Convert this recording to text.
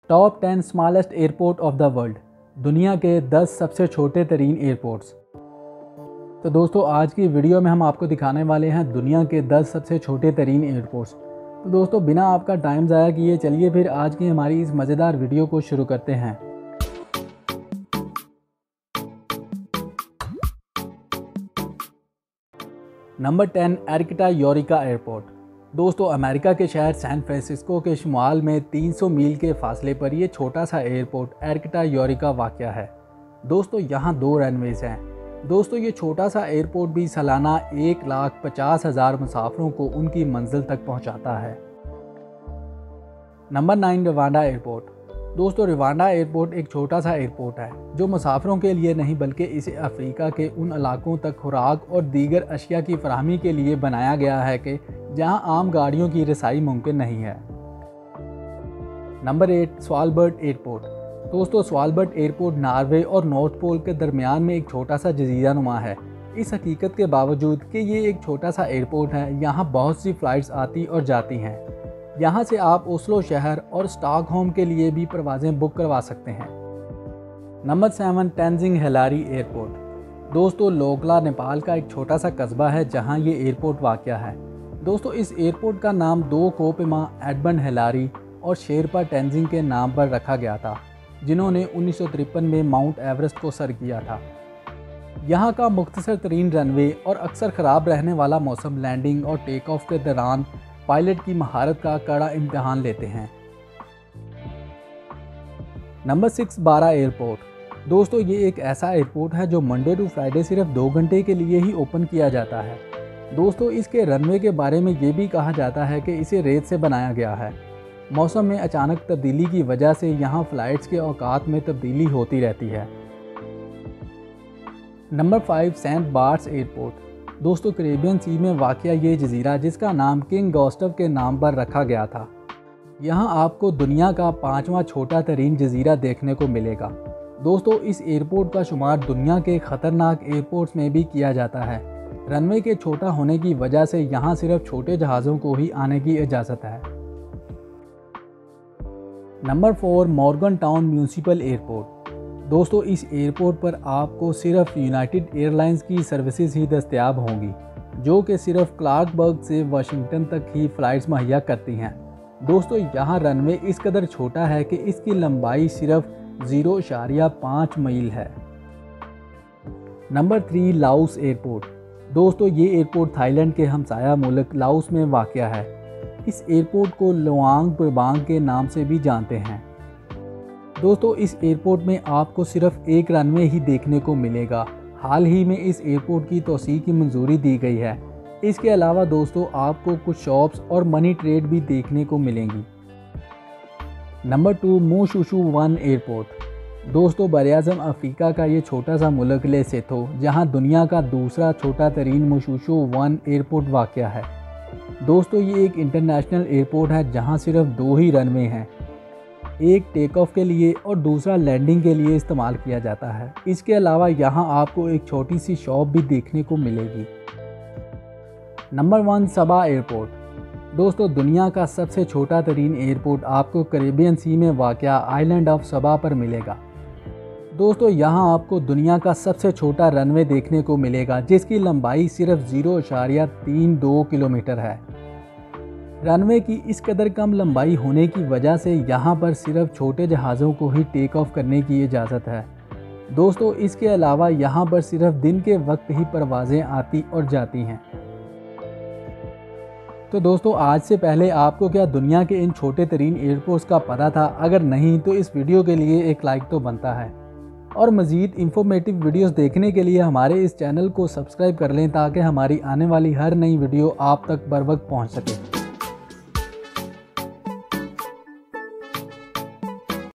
Top 10 smallest airport of the world, दुनिया के 10 सबसे छोटे तरीन एयरपोर्ट्स। तो दोस्तों आज की वीडियो में हम आपको दिखाने वाले हैं दुनिया के 10 सबसे छोटे तरीन एयरपोर्ट्स। तो दोस्तों बिना आपका टाइम ज़ाया किए चलिए फिर आज की हमारी इस मज़ेदार वीडियो को शुरू करते हैं। Number 10 Arcata Eureka airport. दोस्तों अमेरिका के शहर सैन फ्रांसिस्को के शुमाल में 300 मील के फासले पर ये छोटा सा एयरपोर्ट एरिक्टा यूरेका वाक़या है। दोस्तों यहाँ 2 रनवेज़ हैं। दोस्तों ये छोटा सा एयरपोर्ट भी सालाना 1,50,000 मुसाफिरों को उनकी मंजिल तक पहुँचाता है। Number 9 Rwanda airport. दोस्तों रवांडा एयरपोर्ट एक छोटा सा एयरपोर्ट है जो मुसाफिरों के लिए नहीं बल्कि इसे अफ्रीका के उन इलाकों तक खुराक और दीगर अशिया की फराहमी के लिए बनाया गया है कि जहां आम गाड़ियों की रसाई मुमकिन नहीं है। Number 8 Svalbard airport. दोस्तों स्वालबर्ड एयरपोर्ट नॉर्वे और नॉर्थ पोल के दरमियान में एक छोटा सा जजीरा नुमा है। इस हकीकत के बावजूद कि ये एक छोटा सा एयरपोर्ट है, यहाँ बहुत सी फ़्लाइट्स आती और जाती हैं। यहाँ से आप ओस्लो शहर और स्टॉकहोम के लिए भी परवाज़ें बुक करवा सकते हैं। Number 7 Tenzing Hilari airport. दोस्तों लोकला नेपाल का एक छोटा सा कस्बा है जहाँ ये एयरपोर्ट वाक़या है। दोस्तों इस एयरपोर्ट का नाम 2 कोपमा एडमंड हिलारी और शेरपा तेंजिंग के नाम पर रखा गया था, जिन्होंने 1953 में माउंट एवरेस्ट को सर किया था। यहाँ का मुख्तसर तरीन रनवे और अक्सर ख़राब रहने वाला मौसम लैंडिंग और टेक ऑफ के दौरान पायलट की महारत का कड़ा इम्तिहान लेते हैं। नंबर 6 बारा एयरपोर्ट। दोस्तों ये एक ऐसा एयरपोर्ट है जो मंडे टू फ्राइडे सिर्फ 2 घंटे के लिए ही ओपन किया जाता है। दोस्तों इसके रनवे के बारे में ये भी कहा जाता है कि इसे रेत से बनाया गया है। मौसम में अचानक तब्दीली की वजह से यहाँ फ़्लाइट्स के औकात में तब्दीली होती रहती है। Number 5 Saint Barts airport. दोस्तों कैरेबियन सी में वाक़या ये जजीरा जिसका नाम किंग गॉस्टव के नाम पर रखा गया था। यहाँ आपको दुनिया का 5वां छोटा तरीन जजीरा देखने को मिलेगा। दोस्तों इस एयरपोर्ट का शुमार दुनिया के ख़तरनाक एयरपोर्ट्स में भी किया जाता है। रनवे के छोटा होने की वजह से यहाँ सिर्फ छोटे जहाज़ों को ही आने की इजाज़त है। Number 4 Morgan town municipal airport. दोस्तों इस एयरपोर्ट पर आपको सिर्फ यूनाइटेड एयरलाइंस की सर्विसेज ही दस्तयाब होंगी, जो कि सिर्फ क्लार्कबर्ग से वाशिंगटन तक ही फ़्लाइट्स मुहैया करती हैं। दोस्तों यहाँ रनवे इस कदर छोटा है कि इसकी लंबाई सिर्फ 0.5 मील है। Number 3 Laos airport. दोस्तों ये एयरपोर्ट थाईलैंड के हमसाया मुल्क लाओस में वाक़या है। इस एयरपोर्ट को लोआंग प्रबांग के नाम से भी जानते हैं। दोस्तों इस एयरपोर्ट में आपको सिर्फ एक रनवे ही देखने को मिलेगा। हाल ही में इस एयरपोर्ट की तोसी की मंजूरी दी गई है। इसके अलावा दोस्तों आपको कुछ शॉप्स और मनी ट्रेड भी देखने को मिलेंगी। Number 2 मोशुशु 1 airport. दोस्तों बरआज़म अफ्रीका का ये छोटा सा मुल्क लेसोथो, जहां दुनिया का दूसरा छोटा तरीन मोशुशु 1 एयरपोर्ट वाक़या है। दोस्तों ये एक इंटरनेशनल एयरपोर्ट है जहां सिर्फ 2 ही रनवे हैं, एक टेक ऑफ के लिए और दूसरा लैंडिंग के लिए इस्तेमाल किया जाता है। इसके अलावा यहाँ आपको एक छोटी सी शॉप भी देखने को मिलेगी। नंबर 1 सबा एयरपोर्ट। दोस्तों दुनिया का सबसे छोटा तरीन एयरपोर्ट आपको कैरेबियन सी में वाक़या आइलैंड ऑफ सबा पर मिलेगा। दोस्तों यहाँ आपको दुनिया का सबसे छोटा रनवे देखने को मिलेगा जिसकी लंबाई सिर्फ 0.32 किलोमीटर है। रनवे की इस कदर कम लंबाई होने की वजह से यहाँ पर सिर्फ छोटे जहाज़ों को ही टेक ऑफ करने की इजाज़त है। दोस्तों इसके अलावा यहाँ पर सिर्फ दिन के वक्त ही परवाज़ें आती और जाती हैं। तो दोस्तों आज से पहले आपको क्या दुनिया के इन छोटे तरीन एयरपोर्ट्स का पता था? अगर नहीं तो इस वीडियो के लिए एक लाइक तो बनता है, और मज़ीद इंफॉर्मेटिव वीडियोस देखने के लिए हमारे इस चैनल को सब्सक्राइब कर लें ताकि हमारी आने वाली हर नई वीडियो आप तक बर वक्त पहुँच सके।